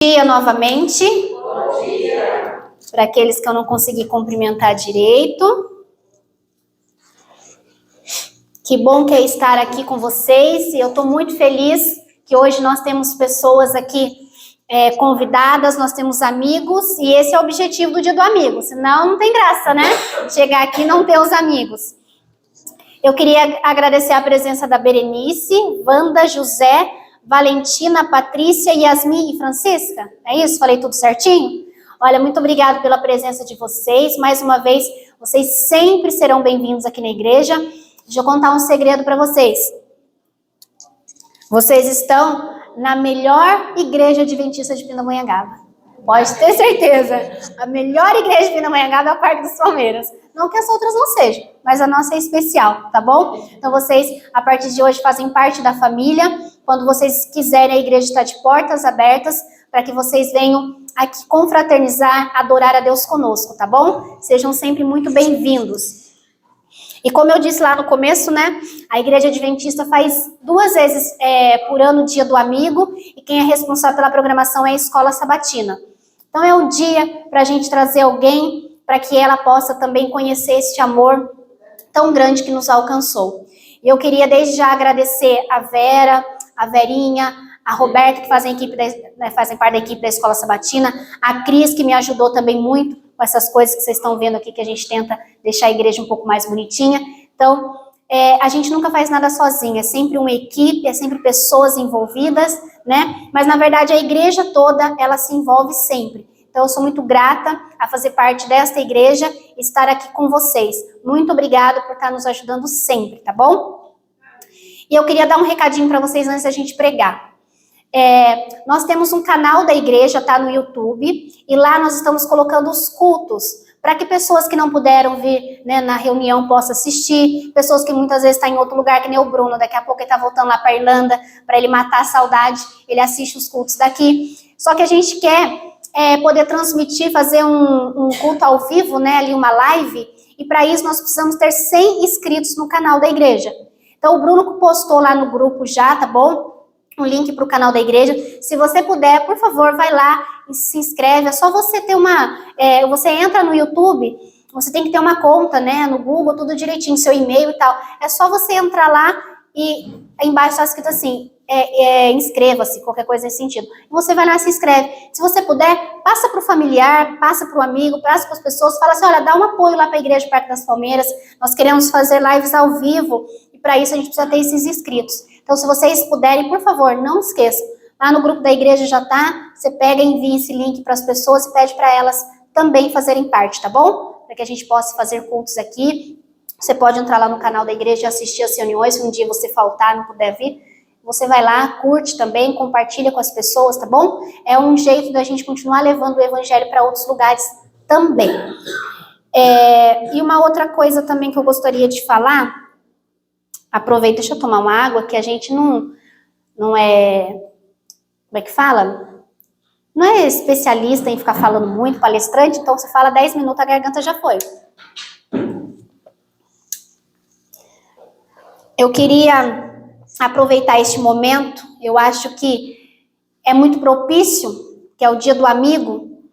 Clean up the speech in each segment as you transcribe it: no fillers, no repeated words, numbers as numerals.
Dia novamente. Bom dia. Para aqueles que eu não consegui cumprimentar direito. Que bom que é estar aqui com vocês. E eu estou muito feliz que hoje nós temos pessoas aqui convidadas, nós temos amigos, e esse é o objetivo do Dia do Amigo, senão não tem graça, né? Chegar aqui e não ter os amigos. Eu queria agradecer a presença da Berenice, Wanda, José, Valentina, Patrícia, Yasmin e Francisca. É isso? Falei tudo certinho? Olha, muito obrigada pela presença de vocês. Mais uma vez, vocês sempre serão bem-vindos aqui na igreja. Deixa eu contar um segredo para vocês. Vocês estão na melhor igreja adventista de Pindamonhangaba. Pode ter certeza. A melhor igreja de Pindamonhangaba é o Parque das Palmeiras. Não que as outras não sejam, mas a nossa é especial, tá bom? Então vocês, a partir de hoje, fazem parte da família. Quando vocês quiserem, a igreja está de portas abertas para que vocês venham aqui confraternizar, adorar a Deus conosco, tá bom? Sejam sempre muito bem-vindos. E como eu disse lá no começo, né, a Igreja Adventista faz 2 vezes por ano o Dia do Amigo, e quem é responsável pela programação é a Escola Sabatina. Então é um dia para a gente trazer alguém, para que ela possa também conhecer este amor tão grande que nos alcançou. E eu queria desde já agradecer a Vera, a Verinha, a Roberta, que fazem parte da equipe da Escola Sabatina, a Cris, que me ajudou também muito com essas coisas que vocês estão vendo aqui, que a gente tenta deixar a igreja um pouco mais bonitinha. Então, a gente nunca faz nada sozinha, é sempre uma equipe, é sempre pessoas envolvidas, né? Mas, na verdade, a igreja toda, ela se envolve sempre. Então, eu sou muito grata a fazer parte desta igreja e estar aqui com vocês. Muito obrigada por estar nos ajudando sempre, tá bom? E eu queria dar um recadinho para vocês antes da gente pregar. Nós temos um canal da igreja, tá, no YouTube, e lá nós estamos colocando os cultos, para que pessoas que não puderam vir, né, na reunião possam assistir, pessoas que muitas vezes estão em outro lugar, que nem o Bruno, daqui a pouco ele está voltando lá para a Irlanda, para ele matar a saudade, ele assiste os cultos daqui. Só que a gente quer poder transmitir, fazer um culto ao vivo, né, ali uma live, e para isso nós precisamos ter 100 inscritos no canal da igreja. Então o Bruno postou lá no grupo já, tá bom? Um link para o canal da igreja. Se você puder, por favor, vai lá e se inscreve. É só você ter você entra no YouTube, você tem que ter uma conta, né, no Google, tudo direitinho, seu e-mail e tal. É só você entrar lá e aí embaixo está escrito assim, inscreva-se, qualquer coisa nesse sentido. E você vai lá e se inscreve. Se você puder, passa para o familiar, passa para o amigo, passa para as pessoas, fala assim, olha, dá um apoio lá para a Igreja Parque das Palmeiras, nós queremos fazer lives ao vivo, e para isso a gente precisa ter esses inscritos. Então, se vocês puderem, por favor, não esqueçam. Lá no grupo da igreja já tá, você pega e envia esse link para as pessoas e pede para elas também fazerem parte, tá bom? Para que a gente possa fazer cultos aqui. Você pode entrar lá no canal da igreja e assistir as reuniões, se um dia você faltar, não puder vir. Você vai lá, curte também, compartilha com as pessoas, tá bom? É um jeito da gente continuar levando o evangelho para outros lugares também. E uma outra coisa também que eu gostaria de falar, aproveita, deixa eu tomar uma água, que a gente não é, como é que fala? Não é especialista em ficar falando muito, palestrante, então você fala 10 minutos, a garganta já foi. Eu queria aproveitar este momento, eu acho que é muito propício, que é o Dia do Amigo,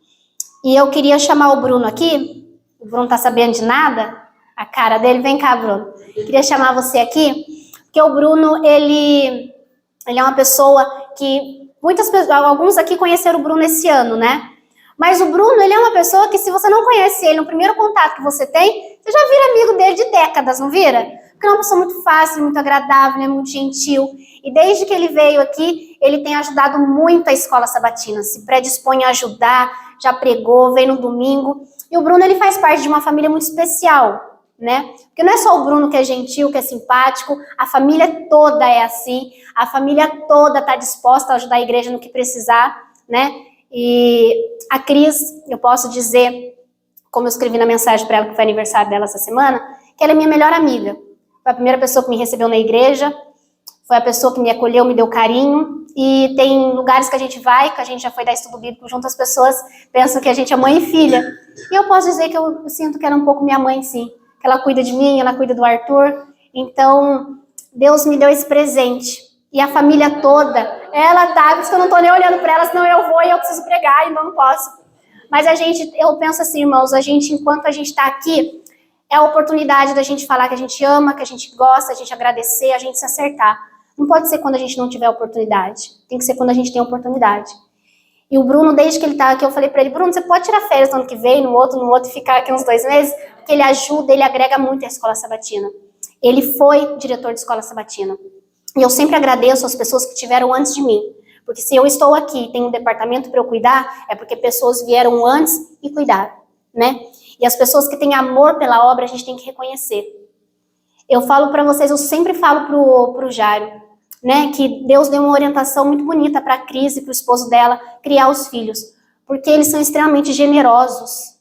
e eu queria chamar o Bruno aqui. O Bruno tá sabendo de nada? A cara dele, vem cá, Bruno. Queria chamar você aqui, porque o Bruno, ele é uma pessoa que alguns aqui conheceram o Bruno esse ano, né? Mas o Bruno, ele é uma pessoa que, se você não conhece ele, no primeiro contato que você tem, você já vira amigo dele de décadas, não vira? Porque é uma pessoa muito fácil, muito agradável, né? Muito gentil. E desde que ele veio aqui, ele tem ajudado muito a Escola Sabatina, se predispõe a ajudar, já pregou, veio no domingo. E o Bruno, ele faz parte de uma família muito especial, né? Porque não é só o Bruno que é gentil, que é simpático, a família toda é assim, a família toda está disposta a ajudar a igreja no que precisar, né? E a Cris, eu posso dizer, como eu escrevi na mensagem para ela, que foi aniversário dela essa semana, que ela é minha melhor amiga. Foi a primeira pessoa que me recebeu na igreja, foi a pessoa que me acolheu, me deu carinho, e tem lugares que a gente vai, que a gente já foi dar estudo bíblico junto, as pessoas pensam que a gente é mãe e filha. E eu posso dizer que eu sinto que ela é um pouco minha mãe, sim. Que ela cuida de mim, ela cuida do Arthur. Então, Deus me deu esse presente. E a família toda, Ela tá, por isso que eu não tô nem olhando para ela, senão eu vou e eu preciso pregar, então não posso. Mas eu penso assim, irmãos, enquanto a gente tá aqui, é a oportunidade da gente falar que a gente ama, que a gente gosta, a gente agradecer, a gente se acertar. Não pode ser quando a gente não tiver oportunidade. Tem que ser quando a gente tem oportunidade. E o Bruno, desde que ele tá aqui, eu falei pra ele, Bruno, você pode tirar férias no ano que vem, no outro, e ficar aqui uns 2 meses? Porque ele ajuda, ele agrega muito a escola sabatina. Ele foi diretor de escola sabatina. E eu sempre agradeço as pessoas que tiveram antes de mim. Porque se eu estou aqui e tenho um departamento para eu cuidar, é porque pessoas vieram antes e cuidaram, né? E as pessoas que têm amor pela obra, a gente tem que reconhecer. Eu falo para vocês, eu sempre falo pro Jairo, né, que Deus deu uma orientação muito bonita para a Cris e para o esposo dela criar os filhos, porque eles são extremamente generosos,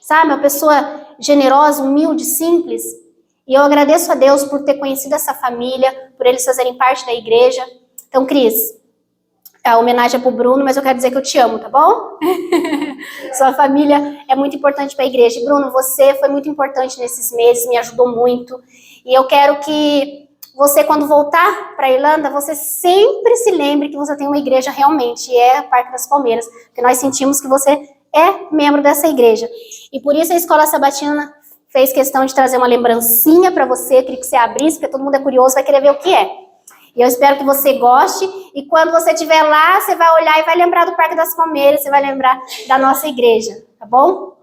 sabe? Uma pessoa generosa, humilde, simples. E eu agradeço a Deus por ter conhecido essa família, por eles fazerem parte da igreja. Então, Cris, a homenagem é pro Bruno, mas eu quero dizer que eu te amo, tá bom? Sua família é muito importante para a igreja. E, Bruno, você foi muito importante nesses meses, me ajudou muito. E eu quero que você, quando voltar para a Irlanda, você sempre se lembre que você tem uma igreja realmente, e é a Parque das Palmeiras, porque nós sentimos que você é membro dessa igreja. E por isso a Escola Sabatina fez questão de trazer uma lembrancinha para você, queria que você abrisse, porque todo mundo é curioso, vai querer ver o que é. E eu espero que você goste, e quando você estiver lá, você vai olhar e vai lembrar do Parque das Palmeiras, você vai lembrar da nossa igreja, tá bom?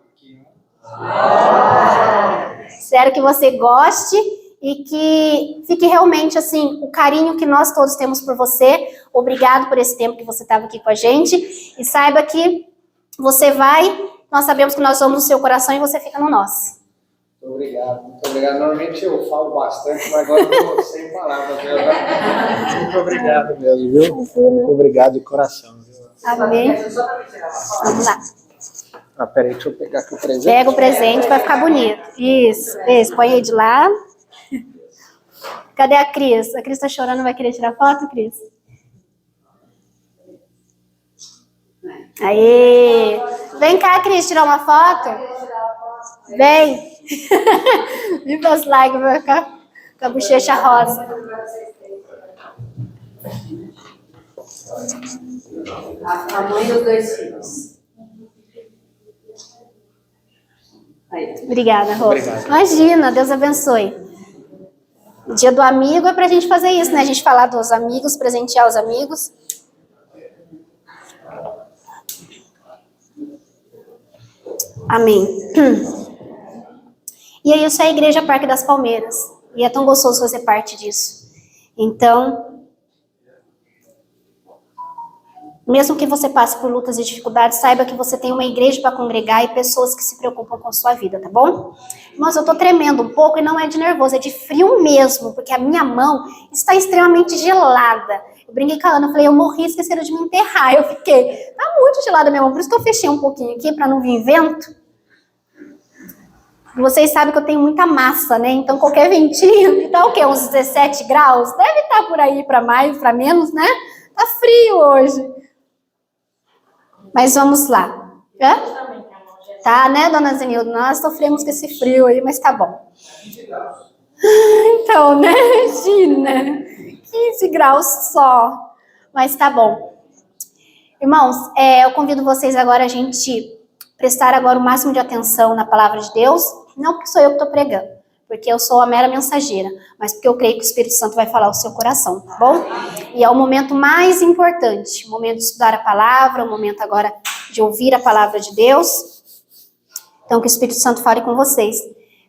Espero que você goste e que fique realmente assim, o carinho que nós todos temos por você. Obrigado por esse tempo que você estava aqui com a gente, e saiba que você vai, nós sabemos que nós somos no seu coração e você fica no nosso. Muito obrigado, muito obrigado. Normalmente eu falo bastante, mas agora eu tô sem palavras. Muito obrigado mesmo, viu? Muito obrigado de coração. Viu? Amém. Vamos lá. Ah, peraí, deixa eu pegar aqui o presente. Pega o presente, vai ficar bonito. Isso, põe aí de lá. Cadê a Cris? A Cris tá chorando, vai querer tirar foto, Cris? Aê! Vem cá, Cris, tirar uma foto. Vem. Viva as lágrimas, vai ficar com a bochecha rosa. A mãe dos 2 filhos. Aí. Obrigada, Rô. Imagina, Deus abençoe. O dia do amigo é pra gente fazer isso, né? A gente falar dos amigos, presentear os amigos. Amém. E é isso, é a Igreja Parque das Palmeiras. E é tão gostoso fazer parte disso. Então, mesmo que você passe por lutas e dificuldades, saiba que você tem uma igreja para congregar e pessoas que se preocupam com a sua vida, tá bom? Mas eu tô tremendo um pouco e não é de nervoso, é de frio mesmo, porque a minha mão está extremamente gelada. Eu brinquei com a Ana, eu falei, eu morri, esqueceram de me enterrar. Eu fiquei, tá muito gelada a minha mão, por isso que eu fechei um pouquinho aqui para não vir vento. Vocês sabem que eu tenho muita massa, né? Então qualquer ventinho, tá o quê? Uns 17 graus? Deve estar por aí para mais, para menos, né? Tá frio hoje. Mas vamos lá. Hã? Tá, né, dona Zenilda? Nós sofremos com esse frio aí, mas tá bom. Então, né? Imagina. 15 graus só. Mas tá bom. Irmãos, eu convido vocês agora a gente prestar agora o máximo de atenção na palavra de Deus. Não porque sou eu que estou pregando, porque eu sou a mera mensageira, mas porque eu creio que o Espírito Santo vai falar ao seu coração, tá bom? E é o momento mais importante, o momento de estudar a palavra, o momento agora de ouvir a palavra de Deus. Então, que o Espírito Santo fale com vocês.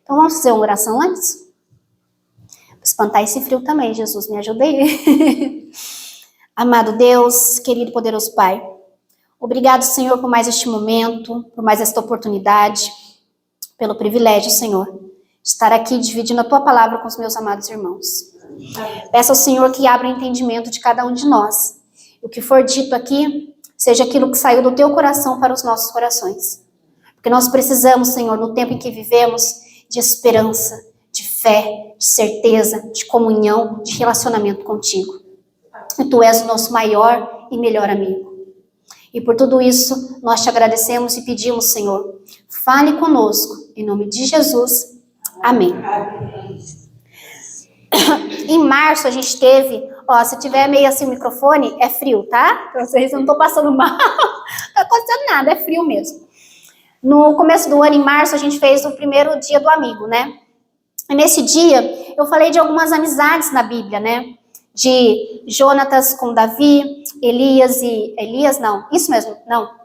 Então, vamos fazer uma oração antes? Vou espantar esse frio também, Jesus, me ajude aí. Amado Deus, querido e poderoso Pai, obrigado, Senhor, por mais este momento, por mais esta oportunidade, pelo privilégio, Senhor, de estar aqui dividindo a Tua palavra com os meus amados irmãos. Peço ao Senhor que abra o entendimento de cada um de nós. O que for dito aqui, seja aquilo que saiu do Teu coração para os nossos corações. Porque nós precisamos, Senhor, no tempo em que vivemos, de esperança, de fé, de certeza, de comunhão, de relacionamento contigo. E Tu és o nosso maior e melhor amigo. E por tudo isso, nós te agradecemos e pedimos, Senhor, fale conosco, em nome de Jesus. Amém. Em março, a gente teve Ó, se tiver meio assim o microfone, é frio, tá? Pra vocês, eu não tô passando mal. Não tá acontecendo nada, é frio mesmo. No começo do ano, em março, a gente fez o primeiro dia do amigo, né? E nesse dia, eu falei de algumas amizades na Bíblia, né? De Jonatas com Davi, Elias e... Elias, não. Isso mesmo, não.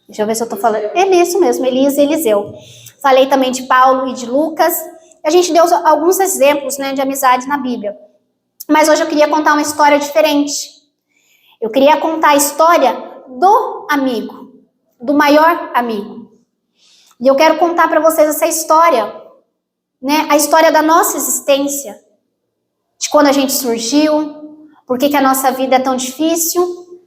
Deixa eu ver se eu tô falando. É isso mesmo, Elias e Eliseu. Falei também de Paulo e de Lucas. A gente deu alguns exemplos, né, de amizades na Bíblia. Mas hoje eu queria contar uma história diferente. Eu queria contar a história do amigo, do maior amigo. E eu quero contar para vocês essa história, né? A história da nossa existência, de quando a gente surgiu, por que a nossa vida é tão difícil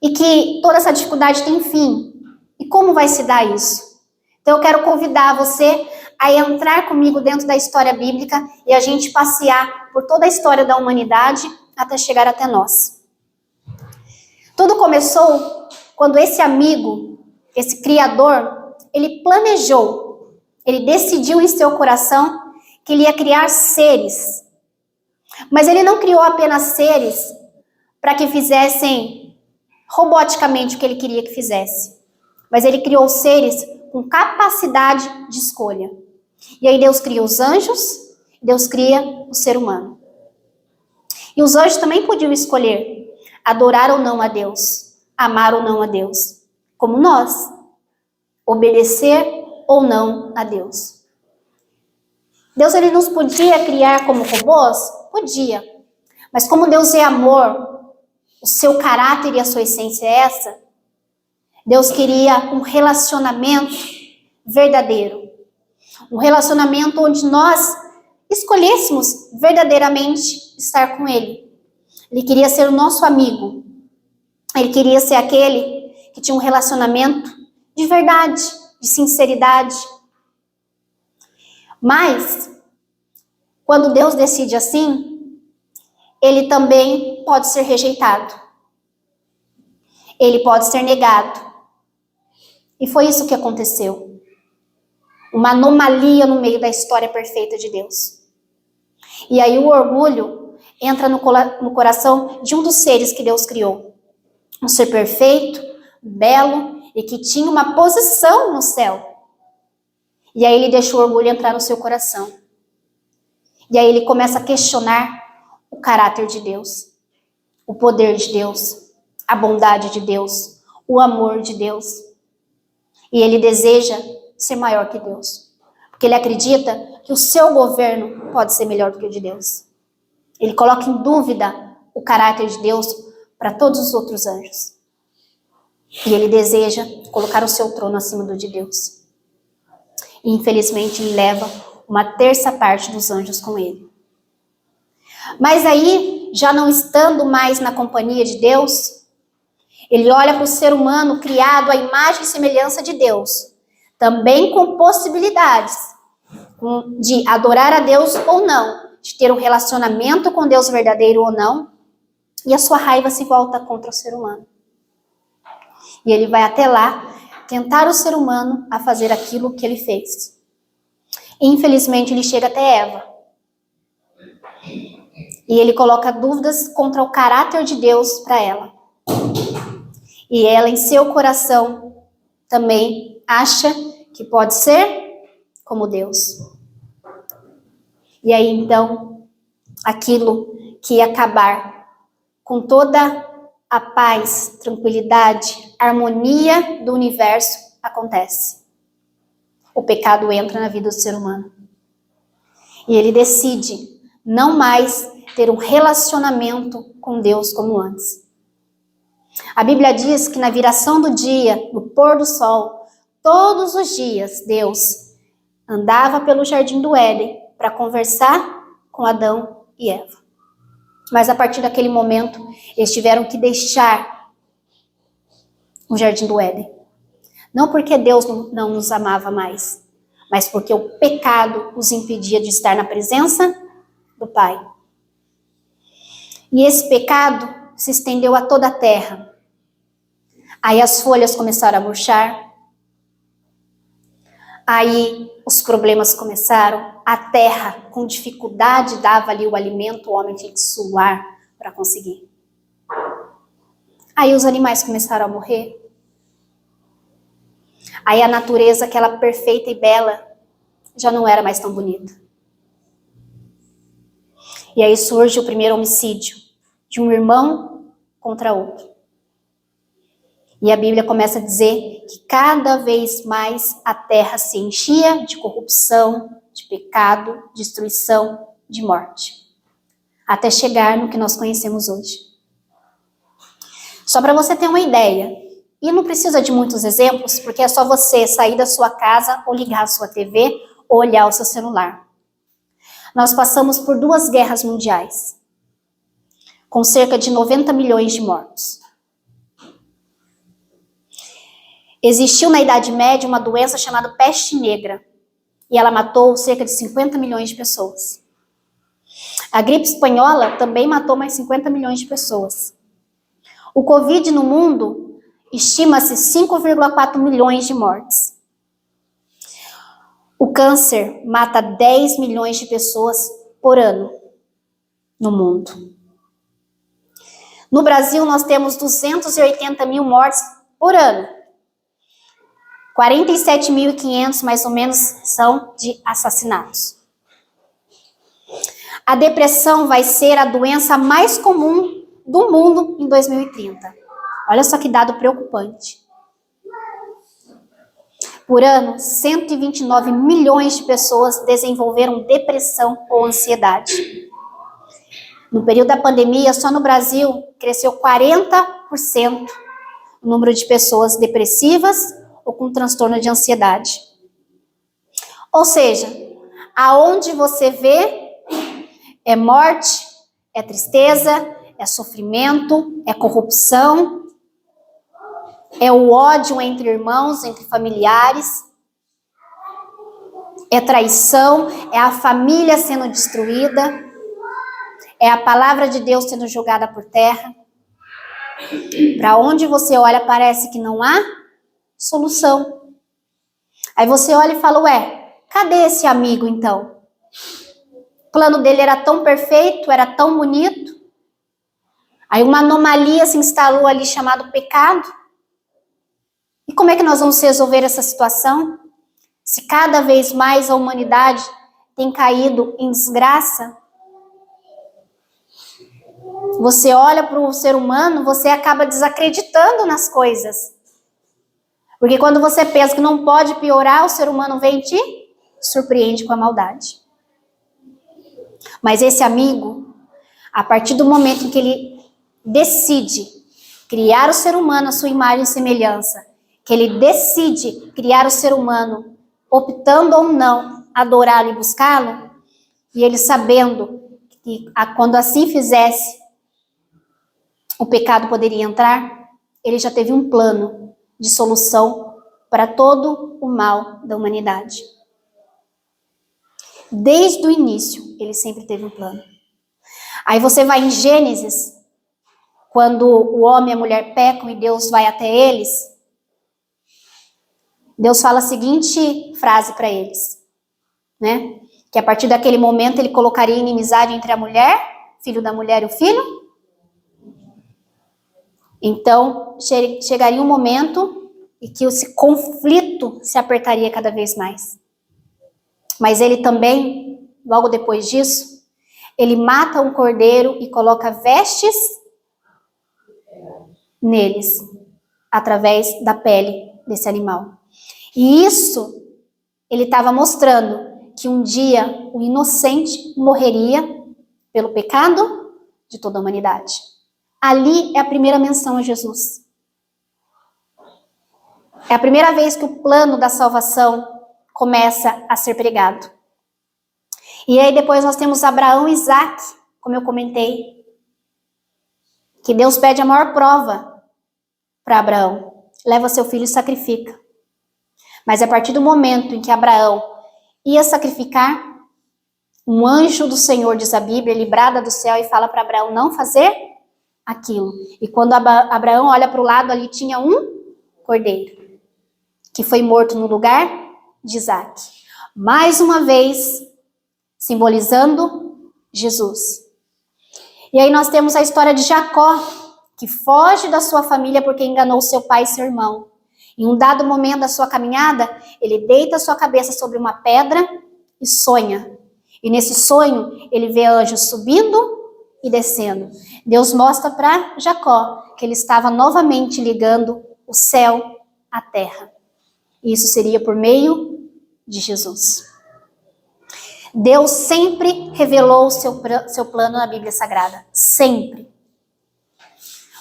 e que toda essa dificuldade tem fim. E como vai se dar isso? Então eu quero convidar você a entrar comigo dentro da história bíblica e a gente passear por toda a história da humanidade até chegar até nós. Tudo começou quando esse amigo, esse criador, ele planejou, ele decidiu em seu coração que ele ia criar seres. Mas ele não criou apenas seres para que fizessem roboticamente o que ele queria que fizesse. Mas ele criou seres com capacidade de escolha. E aí Deus cria os anjos, Deus cria o ser humano. E os anjos também podiam escolher adorar ou não a Deus, amar ou não a Deus, como nós, obedecer ou não a Deus. Deus ele nos podia criar como robôs? Podia. Mas como Deus é amor, o seu caráter e a sua essência é essa, Deus queria um relacionamento verdadeiro. Um relacionamento onde nós escolhêssemos verdadeiramente estar com Ele. Ele queria ser o nosso amigo. Ele queria ser aquele que tinha um relacionamento de verdade, de sinceridade. Mas, quando Deus decide assim, Ele também pode ser rejeitado. Ele pode ser negado. E foi isso que aconteceu. Uma anomalia no meio da história perfeita de Deus. E aí o orgulho entra no coração de um dos seres que Deus criou. Um ser perfeito, belo e que tinha uma posição no céu. E aí ele deixa o orgulho entrar no seu coração. E aí ele começa a questionar o caráter de Deus, o poder de Deus, a bondade de Deus, o amor de Deus. E ele deseja ser maior que Deus. Porque ele acredita que o seu governo pode ser melhor do que o de Deus. Ele coloca em dúvida o caráter de Deus para todos os outros anjos. E ele deseja colocar o seu trono acima do de Deus. E infelizmente ele leva uma terça parte dos anjos com ele. Mas aí, já não estando mais na companhia de Deus, ele olha para o ser humano criado à imagem e semelhança de Deus, também com possibilidades de adorar a Deus ou não, de ter um relacionamento com Deus verdadeiro ou não, e a sua raiva se volta contra o ser humano. E ele vai até lá tentar o ser humano a fazer aquilo que ele fez. E, infelizmente, ele chega até Eva. E ele coloca dúvidas contra o caráter de Deus para ela. E ela, em seu coração, também acha que pode ser como Deus. E aí, então, aquilo que ia acabar com toda a paz, tranquilidade, harmonia do universo acontece. O pecado entra na vida do ser humano. E ele decide não mais ter um relacionamento com Deus como antes. A Bíblia diz que na viração do dia, no pôr do sol, todos os dias Deus andava pelo jardim do Éden para conversar com Adão e Eva. Mas a partir daquele momento, eles tiveram que deixar o jardim do Éden. Não porque Deus não nos amava mais, mas porque o pecado os impedia de estar na presença do Pai. E esse pecado se estendeu a toda a terra. Aí as folhas começaram a murchar, Aí os problemas começaram, a terra com dificuldade dava ali o alimento, o homem tinha que suar para conseguir. Aí os animais começaram a morrer. Aí a natureza, aquela perfeita e bela, já não era mais tão bonita. E aí surge o primeiro homicídio de um irmão contra outro. E a Bíblia começa a dizer que cada vez mais a terra se enchia de corrupção, de pecado, destruição, de morte. Até chegar no que nós conhecemos hoje. Só para você ter uma ideia, e não precisa de muitos exemplos, porque é só você sair da sua casa ou ligar a sua TV ou olhar o seu celular. Nós passamos por 2 guerras mundiais, com cerca de 90 milhões de mortos. Existiu na Idade Média uma doença chamada peste negra, e ela matou cerca de 50 milhões de pessoas. A gripe espanhola também matou mais 50 milhões de pessoas. O Covid no mundo estima-se 5,4 milhões de mortes. O câncer mata 10 milhões de pessoas por ano no mundo. No Brasil, nós temos 280 mil mortes por ano. 47.500, mais ou menos, são de assassinatos. A depressão vai ser a doença mais comum do mundo em 2030. Olha só que dado preocupante. Por ano, 129 milhões de pessoas desenvolveram depressão ou ansiedade. No período da pandemia, só no Brasil, cresceu 40% o número de pessoas depressivas ou com transtorno de ansiedade. Ou seja, aonde você vê é morte, é tristeza, é sofrimento, é corrupção, é o ódio entre irmãos, entre familiares, é traição, é a família sendo destruída, é a palavra de Deus sendo jogada por terra. Para onde você olha, parece que não há solução. Aí você olha e fala, ué, cadê esse amigo então? O plano dele era tão perfeito, era tão bonito. Aí uma anomalia se instalou ali chamado pecado. E como é que nós vamos resolver essa situação? Se cada vez mais a humanidade tem caído em desgraça. Você olha para o ser humano, você acaba desacreditando nas coisas. Porque quando você pensa que não pode piorar, o ser humano vem e te surpreende com a maldade. Mas esse amigo, a partir do momento em que ele decide criar o ser humano à sua imagem e semelhança, que ele decide criar o ser humano, optando ou não adorá-lo e buscá-lo, e ele sabendo que quando assim fizesse, o pecado poderia entrar, ele já teve um plano de solução para todo o mal da humanidade. Desde o início, ele sempre teve um plano. Aí você vai em Gênesis, quando o homem e a mulher pecam e Deus vai até eles, Deus fala a seguinte frase para eles, né? Que a partir daquele momento ele colocaria inimizade entre a mulher, filho da mulher e o filho. Então, chegaria um momento em que esse conflito se apertaria cada vez mais. Mas ele também, logo depois disso, ele mata um cordeiro e coloca vestes neles, através da pele desse animal. E isso, ele estava mostrando que um dia o inocente morreria pelo pecado de toda a humanidade. Ali é a primeira menção a Jesus. É a primeira vez que o plano da salvação começa a ser pregado. E aí depois nós temos Abraão e Isaac, como eu comentei, que Deus pede a maior prova para Abraão. Leva seu filho e sacrifica. Mas a partir do momento em que Abraão ia sacrificar, um anjo do Senhor, diz a Bíblia, ele brada do céu e fala para Abraão não fazer aquilo. E quando Abraão olha para o lado, ali tinha um cordeiro, que foi morto no lugar de Isaac. Mais uma vez, simbolizando Jesus. E aí nós temos a história de Jacó, que foge da sua família porque enganou seu pai e seu irmão. Em um dado momento da sua caminhada, ele deita sua cabeça sobre uma pedra e sonha. E nesse sonho, ele vê anjos subindo e descendo. Deus mostra para Jacó que ele estava novamente ligando o céu à terra. E isso seria por meio de Jesus. Deus sempre revelou o seu plano na Bíblia Sagrada. Sempre.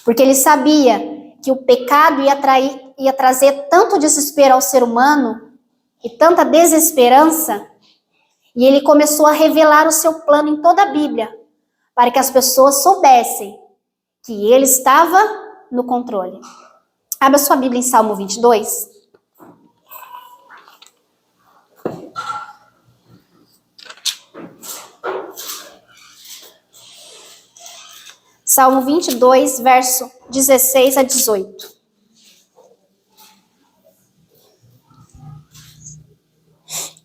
Porque ele sabia que o pecado ia trazer tanto desespero ao ser humano e tanta desesperança, e ele começou a revelar o seu plano em toda a Bíblia, para que as pessoas soubessem que ele estava no controle. Abra sua Bíblia em Salmo 22. Salmo 22, verso 16 a 18.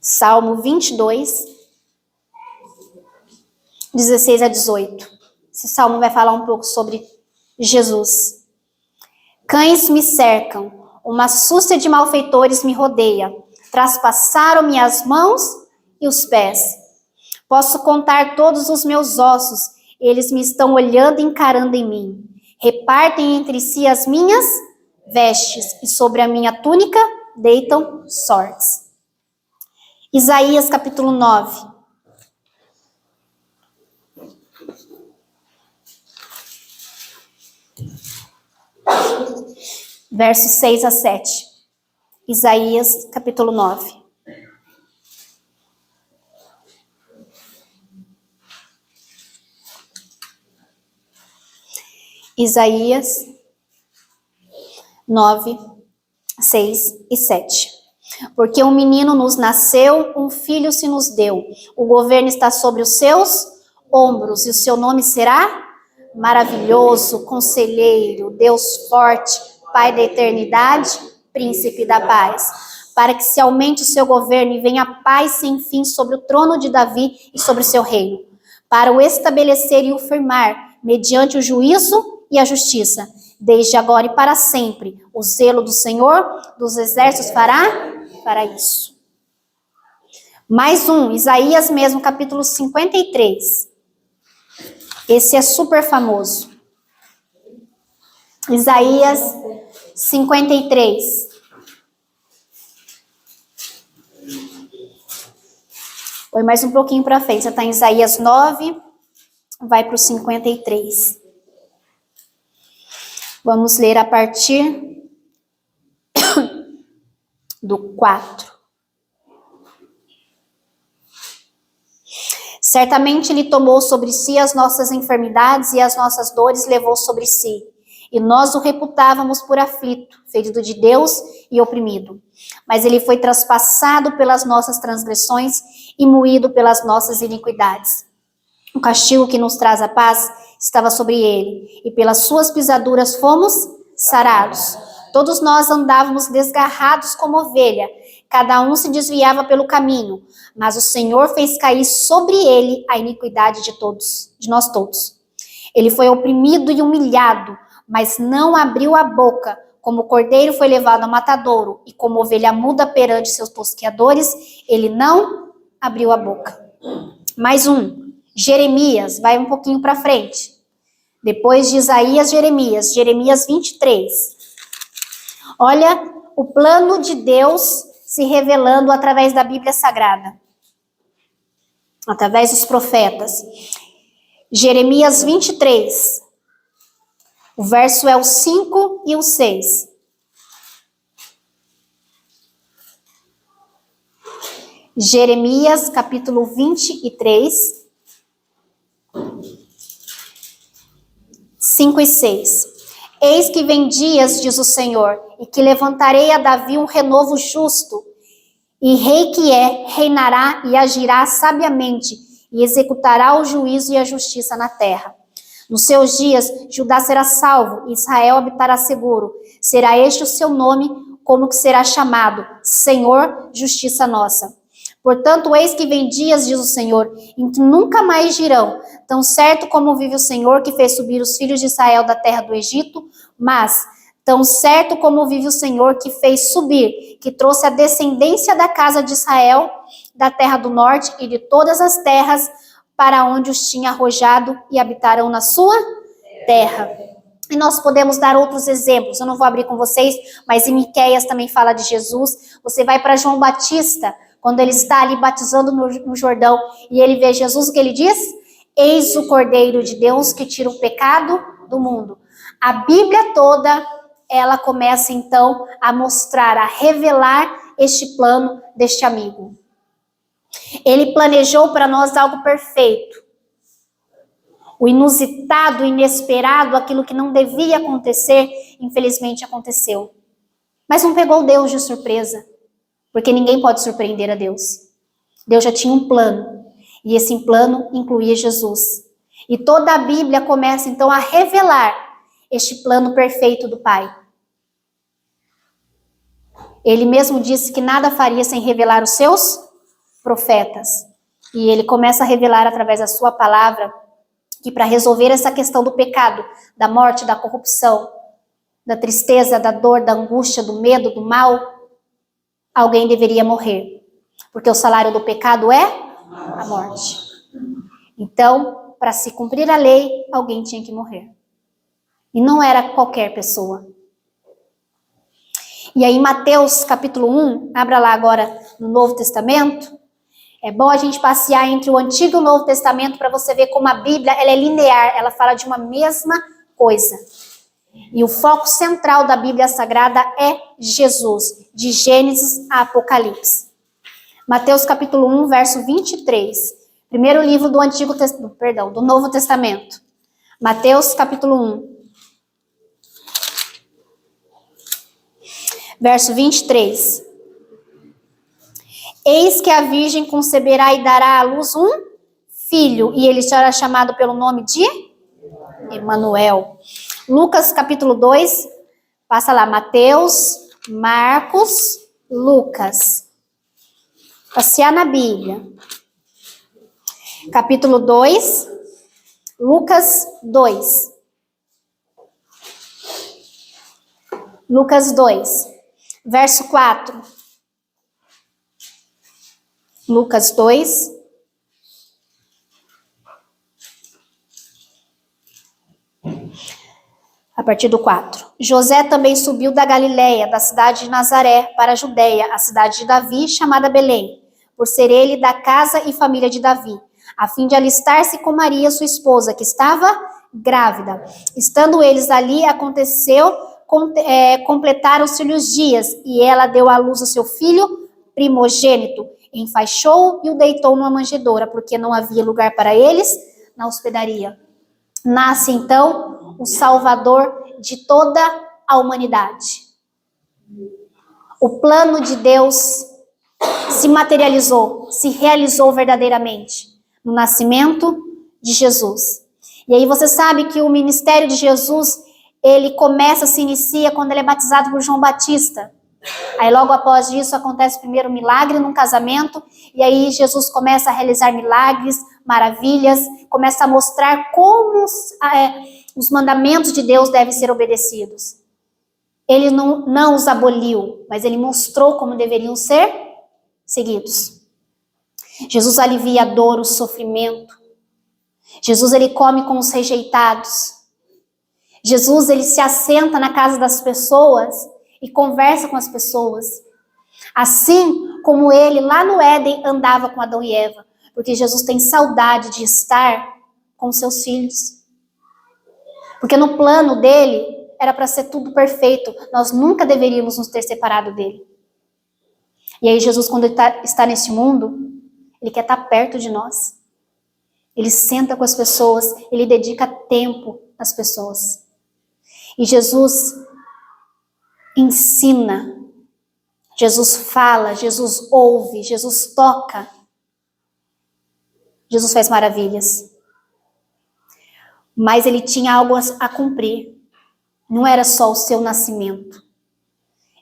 Salmo 22, 16 a 18. Esse salmo vai falar um pouco sobre Jesus. Cães me cercam, uma súcia de malfeitores me rodeia. Traspassaram-me as mãos e os pés. Posso contar todos os meus ossos, eles me estão olhando e encarando em mim. Repartem entre si as minhas vestes, e sobre a minha túnica deitam sortes. Isaías capítulo 9. Versos 6 a 7. Isaías capítulo 9. Isaías 9, 6 e 7. Porque um menino nos nasceu, um filho se nos deu. O governo está sobre os seus ombros, e o seu nome será Maravilhoso, Conselheiro, Deus Forte, Pai da Eternidade, Príncipe da Paz. Para que se aumente o seu governo e venha a paz sem fim sobre o trono de Davi e sobre o seu reino. Para o estabelecer e o firmar, mediante o juízo e a justiça, desde agora e para sempre. O zelo do Senhor dos exércitos fará isso. Mais um, Isaías mesmo, capítulo 53. Esse é super famoso. Isaías 53. Foi mais um pouquinho para frente. Você está em Isaías 9, vai para o 53. Vamos ler a partir do 4. Certamente ele tomou sobre si as nossas enfermidades e as nossas dores levou sobre si. E nós o reputávamos por aflito, ferido de Deus e oprimido. Mas ele foi traspassado pelas nossas transgressões e moído pelas nossas iniquidades. O castigo que nos traz a paz estava sobre ele, e pelas suas pisaduras fomos sarados. Todos nós andávamos desgarrados como ovelha, cada um se desviava pelo caminho, mas o Senhor fez cair sobre ele a iniquidade de nós todos. Ele foi oprimido e humilhado, mas não abriu a boca. Como o cordeiro foi levado ao matadouro, e como ovelha muda perante seus tosqueadores, ele não abriu a boca. Mais um, Jeremias, vai um pouquinho para frente. Depois de Isaías, Jeremias 23. Olha o plano de Deus se revelando através da Bíblia Sagrada, através dos profetas. Jeremias 23, o verso é o 5 e o 6. Jeremias, capítulo 23, 5 e 6. Eis que vem dias, diz o Senhor, e que levantarei a Davi um renovo justo, e rei que reinará e agirá sabiamente, e executará o juízo e a justiça na terra. Nos seus dias, Judá será salvo, e Israel habitará seguro. Será este o seu nome, como que será chamado Senhor, justiça nossa. Portanto, eis que vem dias, diz o Senhor, em que nunca mais dirão, tão certo como vive o Senhor, que fez subir os filhos de Israel da terra do Egito, mas tão certo como vive o Senhor, que fez subir, que trouxe a descendência da casa de Israel, da terra do norte e de todas as terras, para onde os tinha arrojado e habitaram na sua terra. E nós podemos dar outros exemplos, eu não vou abrir com vocês, mas em Miqueias também fala de Jesus. Você vai para João Batista, quando ele está ali batizando no Jordão, e ele vê Jesus, o que ele diz? Eis o Cordeiro de Deus que tira o pecado do mundo. A Bíblia toda, ela começa então a mostrar, a revelar este plano deste amigo. Ele planejou para nós algo perfeito. O inusitado, o inesperado, aquilo que não devia acontecer, infelizmente aconteceu. Mas não pegou Deus de surpresa, porque ninguém pode surpreender a Deus. Deus já tinha um plano, e esse plano incluía Jesus. E toda a Bíblia começa então a revelar este plano perfeito do Pai. Ele mesmo disse que nada faria sem revelar os seus profetas. E ele começa a revelar através da sua palavra que para resolver essa questão do pecado, da morte, da corrupção, da tristeza, da dor, da angústia, do medo, do mal, alguém deveria morrer. Porque o salário do pecado é a morte. Então, para se cumprir a lei, alguém tinha que morrer. E não era qualquer pessoa. E aí, Mateus capítulo 1, abra lá agora no Novo Testamento. É bom a gente passear entre o Antigo e o Novo Testamento para você ver como a Bíblia ela é linear, ela fala de uma mesma coisa. E o foco central da Bíblia Sagrada é Jesus, de Gênesis a Apocalipse. Mateus capítulo 1, verso 23. Primeiro livro do do Novo Testamento. Mateus capítulo 1. Verso 23. Eis que a virgem conceberá e dará à luz um filho, e ele será chamado pelo nome de Emanuel. Lucas capítulo 2, passa lá, Mateus, Marcos, Lucas. Passear na Bíblia. Capítulo 2, Lucas 2. Lucas 2, verso 4. Lucas 2. A partir do 4. José também subiu da Galileia, da cidade de Nazaré, para a Judeia, a cidade de Davi, chamada Belém, por ser ele da casa e família de Davi, a fim de alistar-se com Maria, sua esposa, que estava grávida. Estando eles ali, aconteceu, completaram-se os dias, e ela deu à luz o seu filho primogênito, enfaixou e o deitou numa manjedoura, porque não havia lugar para eles na hospedaria. Nasce então o Salvador de toda a humanidade. O plano de Deus se materializou, se realizou verdadeiramente no nascimento de Jesus. E aí você sabe que o ministério de Jesus, ele se inicia quando ele é batizado por João Batista. Aí logo após isso acontece o primeiro milagre num casamento, e aí Jesus começa a realizar milagres, maravilhas, começa a mostrar como os mandamentos de Deus devem ser obedecidos. Ele não os aboliu, mas ele mostrou como deveriam ser seguidos. Jesus alivia a dor, o sofrimento. Jesus ele come com os rejeitados. Jesus ele se assenta na casa das pessoas e conversa com as pessoas. Assim como ele lá no Éden andava com Adão e Eva. Porque Jesus tem saudade de estar com seus filhos. Porque no plano dele era para ser tudo perfeito. Nós nunca deveríamos nos ter separado dele. E aí Jesus, quando ele está nesse mundo, ele quer estar perto de nós. Ele senta com as pessoas, ele dedica tempo às pessoas. E Jesus ensina, Jesus fala, Jesus ouve, Jesus toca. Jesus faz maravilhas. Mas ele tinha algo a cumprir. Não era só o seu nascimento.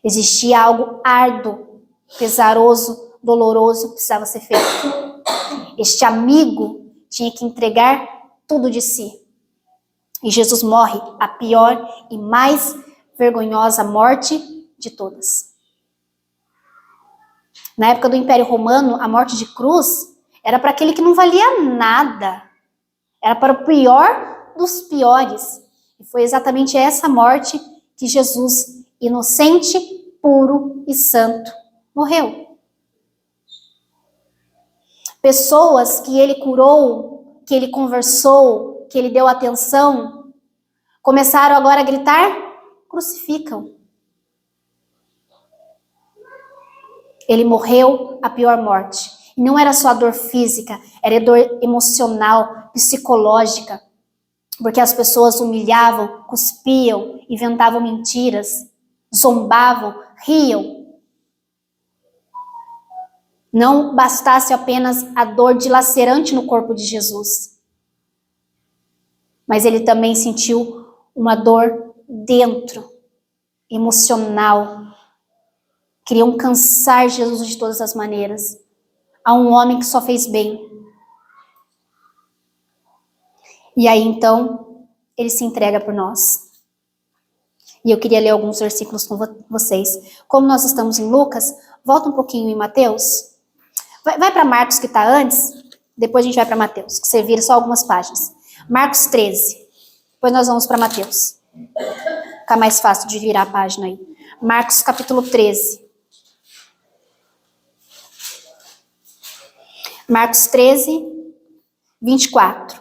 Existia algo árduo, pesaroso, doloroso que precisava ser feito. Este amigo tinha que entregar tudo de si. E Jesus morre a pior e mais vergonhosa morte de todas. Na época do Império Romano, a morte de cruz era para aquele que não valia nada. Era para o pior dos piores. E foi exatamente essa morte que Jesus, inocente, puro e santo, morreu. Pessoas que ele curou, que ele conversou, que ele deu atenção, começaram agora a gritar: crucificam. Ele morreu a pior morte. E não era só a dor física, era a dor emocional, psicológica. Porque as pessoas humilhavam, cuspiam, inventavam mentiras, zombavam, riam. Não bastasse apenas a dor dilacerante no corpo de Jesus, mas ele também sentiu uma dor dentro, emocional. Queriam cansar Jesus de todas as maneiras. A um homem que só fez bem. E aí então, ele se entrega por nós. E eu queria ler alguns versículos com vocês. Como nós estamos em Lucas, volta um pouquinho em Mateus. Vai para Marcos que está antes, depois a gente vai para Mateus, que você vira só algumas páginas. Marcos 13, depois nós vamos para Mateus. Fica mais fácil de virar a página aí. Marcos capítulo 13. Marcos 13, 24.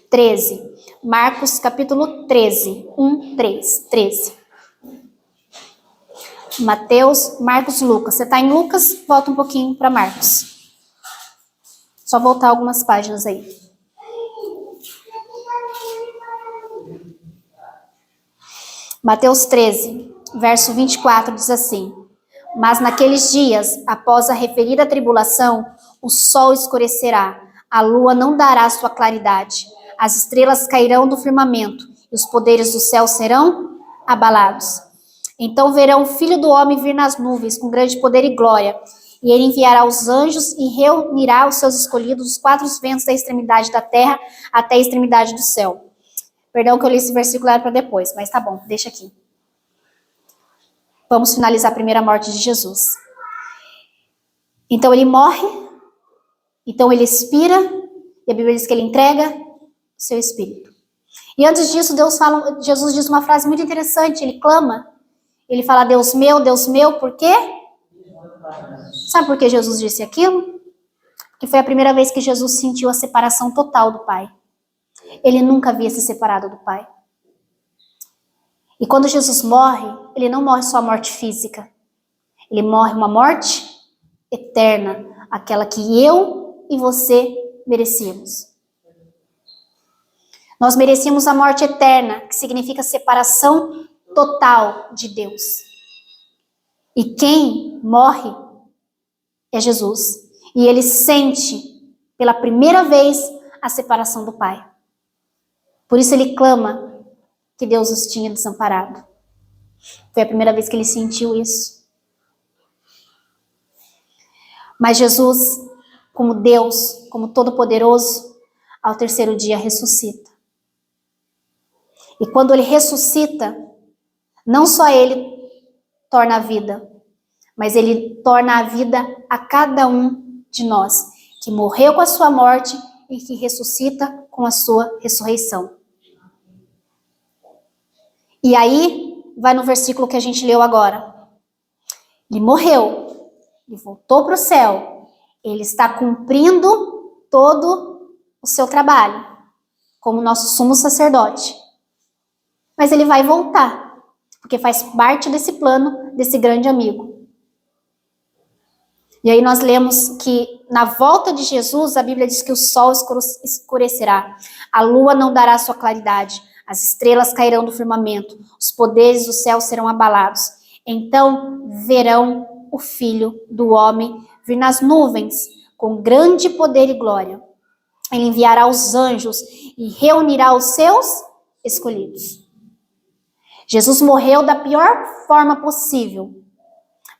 13. Marcos capítulo 13, 1, 3, 13. Mateus, Marcos, Lucas. Você está em Lucas? Volta um pouquinho para Marcos. Só voltar algumas páginas aí. Mateus 13, verso 24 diz assim: mas naqueles dias, após a referida tribulação, o sol escurecerá, a lua não dará sua claridade, as estrelas cairão do firmamento e os poderes do céu serão abalados. Então verão o Filho do Homem vir nas nuvens com grande poder e glória, e ele enviará os anjos e reunirá os seus escolhidos dos quatro ventos da extremidade da terra até a extremidade do céu. Perdão que eu li esse versículo para depois, mas tá bom, deixa aqui. Vamos finalizar a primeira morte de Jesus. Então ele morre, então ele expira, e a Bíblia diz que ele entrega o seu espírito. E antes disso, Jesus diz uma frase muito interessante, ele clama. Ele fala: Deus meu, por quê? Sabe por que Jesus disse aquilo? Porque foi a primeira vez que Jesus sentiu a separação total do Pai. Ele nunca havia se separado do Pai. E quando Jesus morre, ele não morre só a morte física. Ele morre uma morte eterna, aquela que eu e você merecíamos. Nós merecíamos a morte eterna, que significa separação total de Deus. E quem morre é Jesus. E ele sente pela primeira vez a separação do Pai. Por isso ele clama que Deus os tinha desamparado. Foi a primeira vez que ele sentiu isso. Mas Jesus, como Deus, como Todo-Poderoso, ao terceiro dia ressuscita. E quando ele ressuscita, não só ele torna a vida, mas ele torna a vida a cada um de nós, que morreu com a sua morte e que ressuscita com a sua ressurreição. E aí, vai no versículo que a gente leu agora. Ele morreu, ele voltou para o céu, ele está cumprindo todo o seu trabalho, como nosso sumo sacerdote. Mas ele vai voltar, porque faz parte desse plano, desse grande amigo. E aí nós lemos que na volta de Jesus, a Bíblia diz que o sol escurecerá, a lua não dará sua claridade, as estrelas cairão do firmamento, os poderes do céu serão abalados. Então verão o Filho do Homem vir nas nuvens, com grande poder e glória. Ele enviará os anjos e reunirá os seus escolhidos. Jesus morreu da pior forma possível,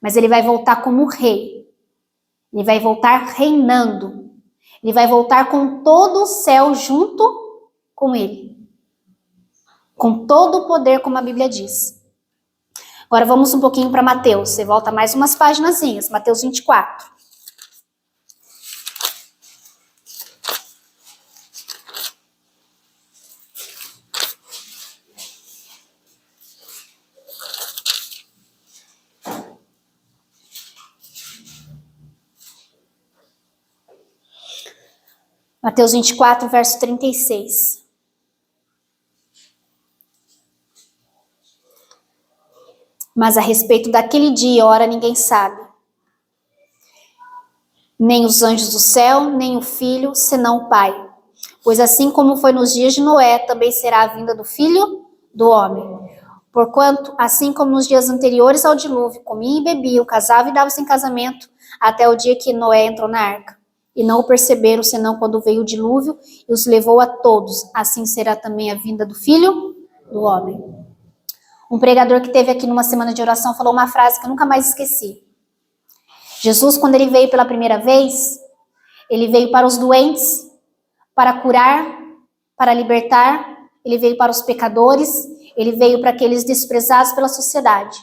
mas ele vai voltar como rei. Ele vai voltar reinando. Ele vai voltar com todo o céu junto com ele. Com todo o poder, como a Bíblia diz. Agora vamos um pouquinho para Mateus. Você volta mais umas paginazinhas. Mateus 24. Mateus 24, verso 36. Mas a respeito daquele dia e hora ninguém sabe. Nem os anjos do céu, nem o Filho, senão o Pai. Pois assim como foi nos dias de Noé, também será a vinda do Filho do Homem. Porquanto, assim como nos dias anteriores ao dilúvio, comiam e bebiam, casavam e davam-se em casamento, até o dia que Noé entrou na arca. E não o perceberam, senão quando veio o dilúvio e os levou a todos. Assim será também a vinda do Filho do Homem. Um pregador que teve aqui numa semana de oração falou uma frase que eu nunca mais esqueci. Jesus, quando ele veio pela primeira vez, ele veio para os doentes, para curar, para libertar. Ele veio para os pecadores, ele veio para aqueles desprezados pela sociedade.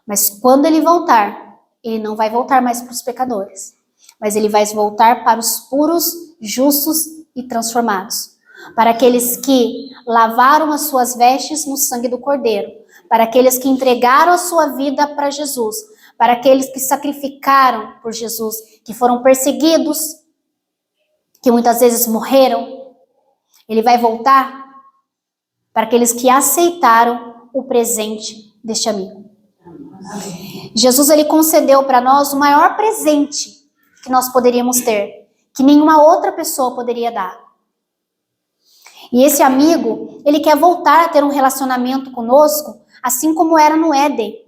Mas quando ele voltar, ele não vai voltar mais para os pecadores. Mas ele vai voltar para os puros, justos e transformados. Para aqueles que lavaram as suas vestes no sangue do Cordeiro. Para aqueles que entregaram a sua vida para Jesus. Para aqueles que sacrificaram por Jesus, que foram perseguidos, que muitas vezes morreram. Ele vai voltar para aqueles que aceitaram o presente deste amigo. Jesus, ele concedeu para nós o maior presente que nós poderíamos ter, que nenhuma outra pessoa poderia dar. E esse amigo, ele quer voltar a ter um relacionamento conosco, assim como era no Éden.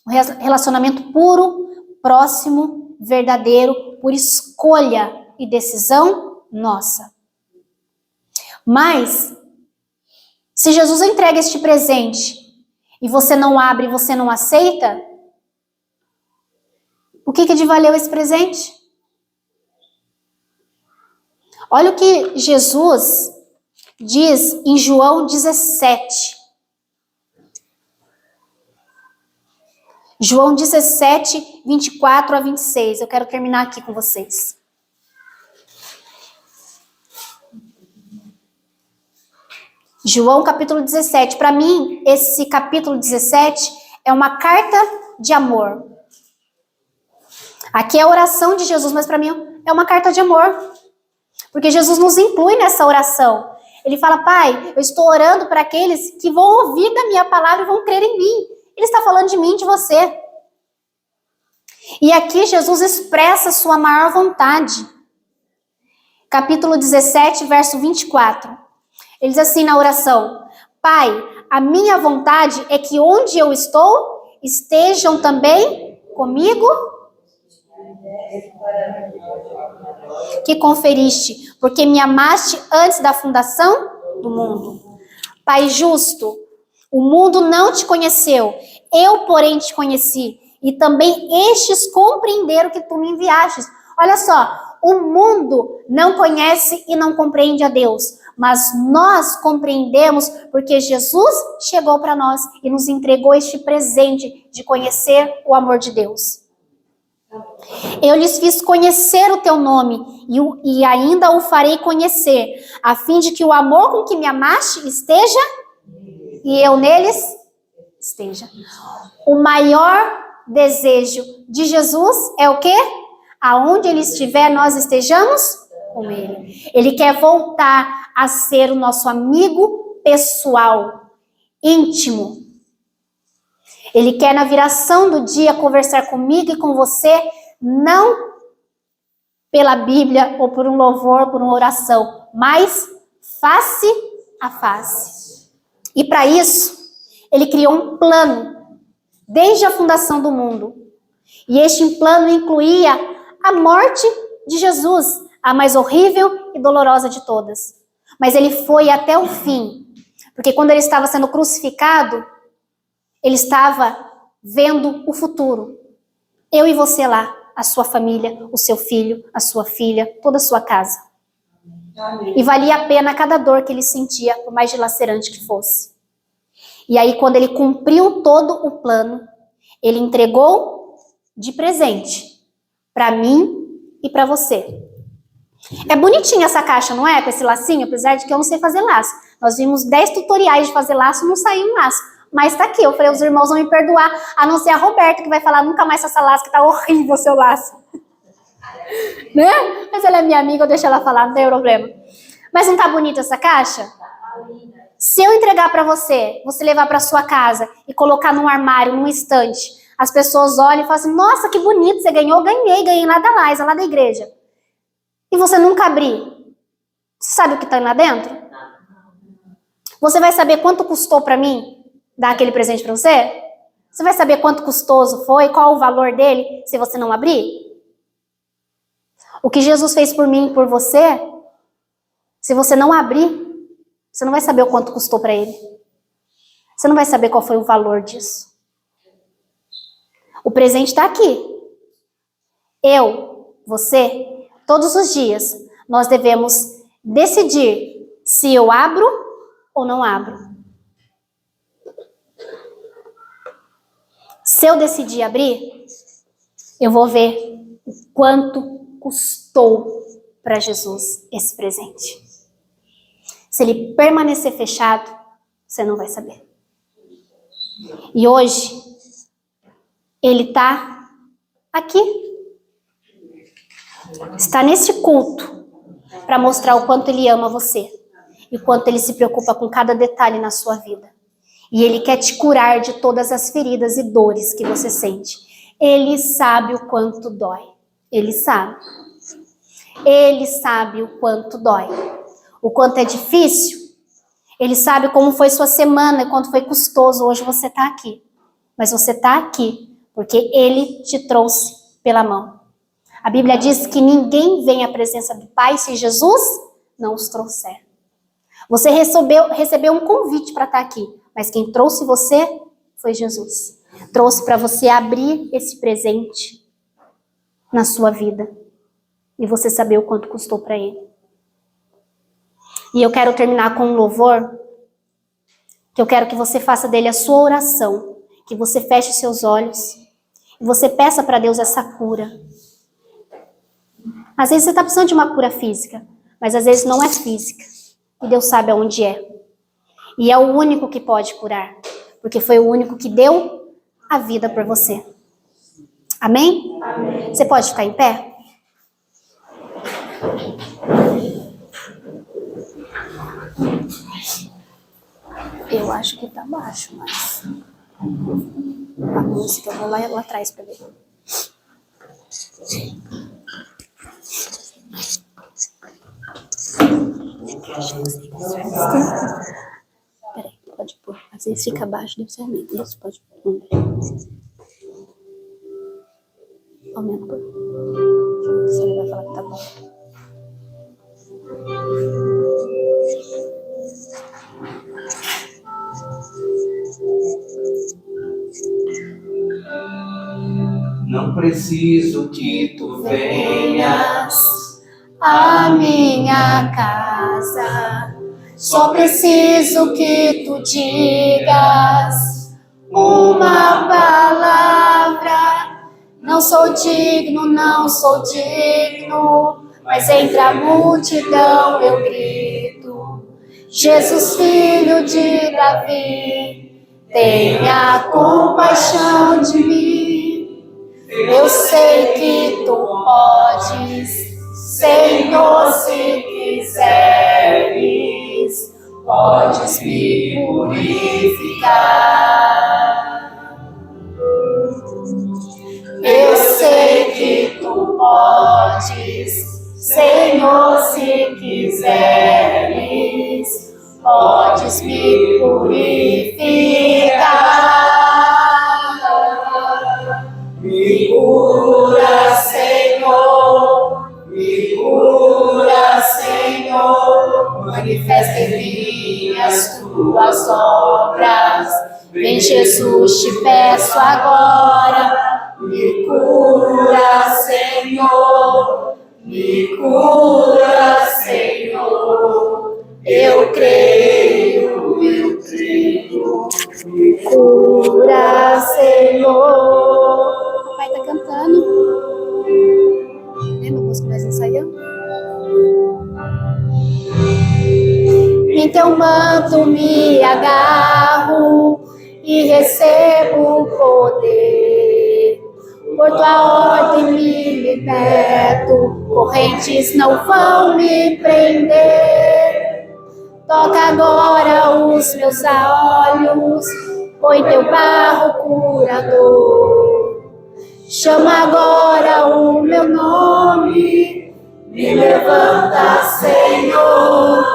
Um relacionamento puro, próximo, verdadeiro, por escolha e decisão nossa. Mas, se Jesus entrega este presente e você não abre, você não aceita, o que de valeu esse presente? Olha o que Jesus diz em João 17. João 17, 24 a 26. Eu quero terminar aqui com vocês. João capítulo 17. Para mim, esse capítulo 17 é uma carta de amor. Aqui é a oração de Jesus, mas para mim é uma carta de amor. Porque Jesus nos inclui nessa oração. Ele fala, Pai, eu estou orando para aqueles que vão ouvir da minha palavra e vão crer em mim. Ele está falando de mim e de você. E aqui Jesus expressa sua maior vontade. Capítulo 17, verso 24. Ele diz assim na oração, Pai, a minha vontade é que onde eu estou, estejam também comigo, que conferiste, porque me amaste antes da fundação do mundo. Pai justo, o mundo não te conheceu, eu, porém, te conheci, e também estes compreenderam que tu me enviastes. Olha só, o mundo não conhece e não compreende a Deus, mas nós compreendemos porque Jesus chegou para nós e nos entregou este presente de conhecer o amor de Deus. Eu lhes fiz conhecer o teu nome e ainda o farei conhecer, a fim de que o amor com que me amaste esteja e eu neles esteja. O maior desejo de Jesus é o quê? Aonde ele estiver, nós estejamos com ele. Ele quer voltar a ser o nosso amigo pessoal, íntimo. Ele quer na viração do dia conversar comigo e com você, não pela Bíblia ou por um louvor, por uma oração, mas face a face. E para isso, ele criou um plano desde a fundação do mundo. E este plano incluía a morte de Jesus, a mais horrível e dolorosa de todas. Mas ele foi até o fim, Porque quando ele estava sendo crucificado, ele estava vendo o futuro. Eu e você lá, a sua família, o seu filho, a sua filha, toda a sua casa. E valia a pena cada dor que ele sentia, por mais dilacerante que fosse. E aí, quando ele cumpriu todo o plano, ele entregou de presente para mim e para você. É bonitinha essa caixa, não é? Com esse lacinho, apesar de que eu não sei fazer laço. Nós vimos 10 tutoriais de fazer laço, não saiu um laço. Mas tá aqui, eu falei, os irmãos vão me perdoar, a não ser a Roberta, que vai falar, nunca mais faça laço, que tá horrível o seu laço. Né? Mas ela é minha amiga, eu deixo ela falar, não tem problema. Mas não tá bonita essa caixa? Se eu entregar para você, você levar para sua casa e colocar num armário, num estante, as pessoas olham e falam assim, nossa, que bonito, você ganhou, ganhei lá da Laisa, lá da igreja. E você nunca abrir, você sabe o que tá lá dentro? Você vai saber quanto custou para mim dar aquele presente para você? Você vai saber quanto custoso foi, qual o valor dele, se você não abrir? O que Jesus fez por mim e por você, se você não abrir, você não vai saber o quanto custou para ele. Você não vai saber qual foi o valor disso. O presente está aqui. Eu, você, todos os dias, nós devemos decidir se eu abro ou não abro. Se eu decidir abrir, eu vou ver o quanto custou para Jesus esse presente. Se ele permanecer fechado, você não vai saber. E hoje, ele está aqui. Está nesse culto para mostrar o quanto ele ama você e o quanto ele se preocupa com cada detalhe na sua vida. E ele quer te curar de todas as feridas e dores que você sente. Ele sabe o quanto dói. Ele sabe. Ele sabe o quanto dói. O quanto é difícil. Ele sabe como foi sua semana e quanto foi custoso. Hoje você está aqui. Mas você está aqui porque ele te trouxe pela mão. A Bíblia diz que ninguém vem à presença do Pai se Jesus não os trouxer. Você recebeu um convite para estar aqui, mas quem trouxe você foi Jesus. Trouxe para você abrir esse presente na sua vida e você saber o quanto custou para ele. E eu quero terminar com um louvor, que eu quero que você faça dele a sua oração, que você feche seus olhos e você peça para Deus essa cura. Às vezes você está precisando de uma cura física, mas às vezes não é física. E Deus sabe aonde é. E é o único que pode curar, porque foi o único que deu a vida por você. Amém? Amém. Você pode ficar em pé? Eu acho que tá baixo, mas a música eu vou lá atrás para ver. Peraí, pode pôr. Às vezes fica abaixo, deve ser ruim. Isso, pode pôr. Aumenta, pô. Deixa eu ver se ele vai falar que tá bom. Não preciso que tu venhas à minha casa, só preciso que tu digas uma palavra. Não sou digno, mas entre a multidão eu grito: Jesus, filho de Davi, tenha compaixão de mim. Eu sei que tu podes, Senhor, se quiseres, podes me purificar. Eu sei que tu podes, Senhor, se quiseres, podes me purificar. Me cura, Senhor, manifesta em mim as tuas tuas obras. Vem, Jesus, te peço agora, me cura, Senhor, me cura, Senhor. Eu creio, me cura, Senhor. O pai tá cantando. Lembra a música que nós ensaiamos? Em teu manto me agarro e recebo o poder. Por tua ordem me liberto, correntes não vão me prender. Toca agora os meus olhos, põe teu barro curador. Chama agora o meu nome, me levanta, Senhor.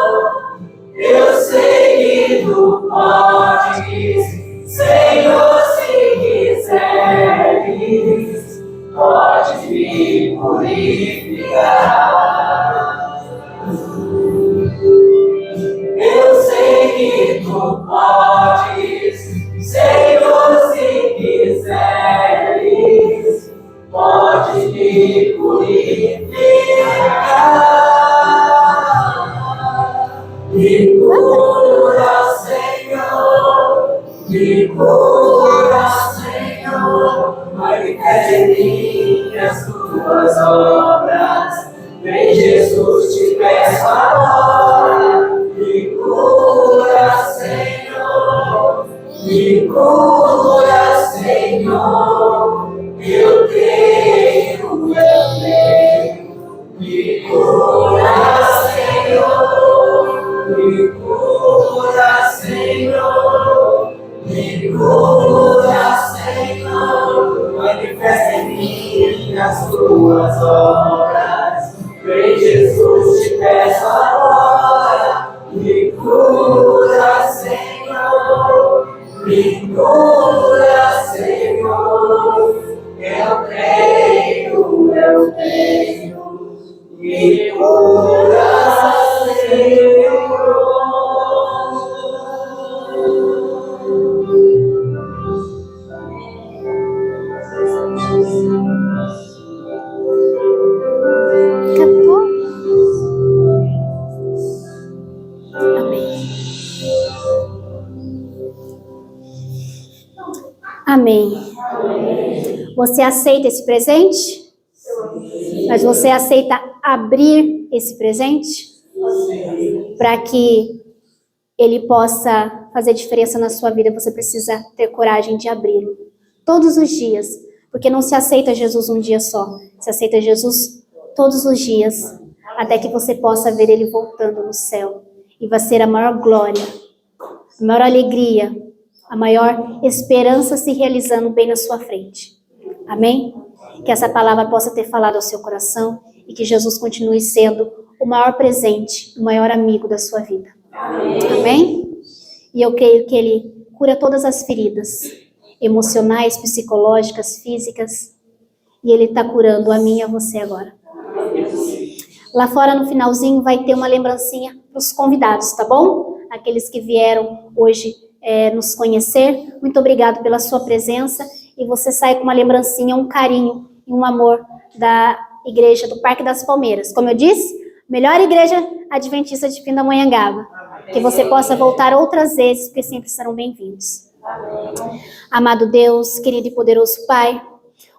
Eu sei que tu podes, Senhor, se quiseres, podes me purificar. Eu sei que tu podes, Senhor, se quiseres, podes me purificar. Me cura, Senhor, me cura, Senhor, manifesta em mim as tuas obras. Vem, Jesus, te peço agora, me cura, Senhor, me cura, Senhor. Eu creio, me cura, Senhor. Me cura, Senhor, me cura, Senhor, manifesta em mim as tuas obras. Vem, Jesus, te peço agora, me cura, Senhor, me cura, Senhor. Eu creio, me cura, Senhor. Cantou? Amém. Amém. Você aceita esse presente? Mas você aceita abrir esse presente? Para que ele possa fazer diferença na sua vida, você precisa ter coragem de abri-lo. Todos os dias. Porque não se aceita Jesus um dia só. Se aceita Jesus todos os dias. Até que você possa ver ele voltando no céu. E vai ser a maior glória, a maior alegria, a maior esperança se realizando bem na sua frente. Amém? Que essa palavra possa ter falado ao seu coração e que Jesus continue sendo o maior presente, o maior amigo da sua vida. Amém? E eu creio que ele cura todas as feridas emocionais, psicológicas, físicas, e ele está curando a mim e a você agora. Lá fora, no finalzinho, vai ter uma lembrancinha para os convidados, tá bom? Aqueles que vieram hoje nos conhecer. Muito obrigado pela sua presença. E você sai com uma lembrancinha, um carinho e um amor da igreja do Parque das Palmeiras. Como eu disse, melhor igreja adventista de Pindamonhangaba. Que você possa voltar outras vezes, porque sempre serão bem-vindos. Amado Deus, querido e poderoso Pai,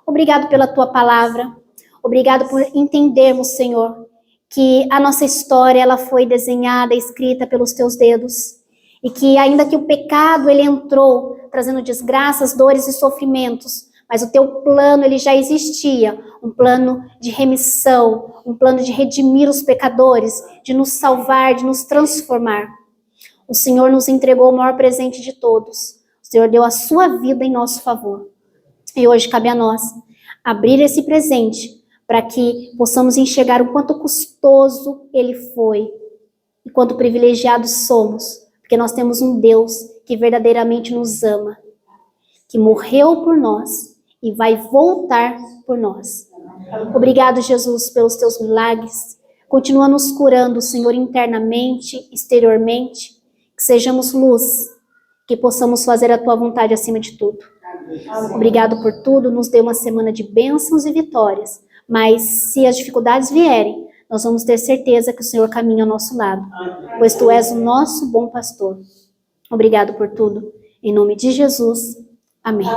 obrigado pela tua palavra. Obrigado por entendermos, Senhor, que a nossa história ela foi desenhada, escrita pelos teus dedos. E que ainda que o pecado ele entrou, trazendo desgraças, dores e sofrimentos, mas o teu plano ele já existia, um plano de remissão, um plano de redimir os pecadores, de nos salvar, de nos transformar. O Senhor nos entregou o maior presente de todos. O Senhor deu a sua vida em nosso favor. E hoje cabe a nós abrir esse presente para que possamos enxergar o quanto custoso ele foi e quanto privilegiados somos, porque nós temos um Deus que verdadeiramente nos ama, que morreu por nós e vai voltar por nós. Obrigado, Jesus, pelos teus milagres. Continua nos curando, Senhor, internamente, exteriormente. Que sejamos luz, que possamos fazer a tua vontade acima de tudo. Obrigado por tudo, nos dê uma semana de bênçãos e vitórias, mas se as dificuldades vierem, nós vamos ter certeza que o Senhor caminha ao nosso lado, pois tu és o nosso bom pastor. Obrigado por tudo. Em nome de Jesus. Amém.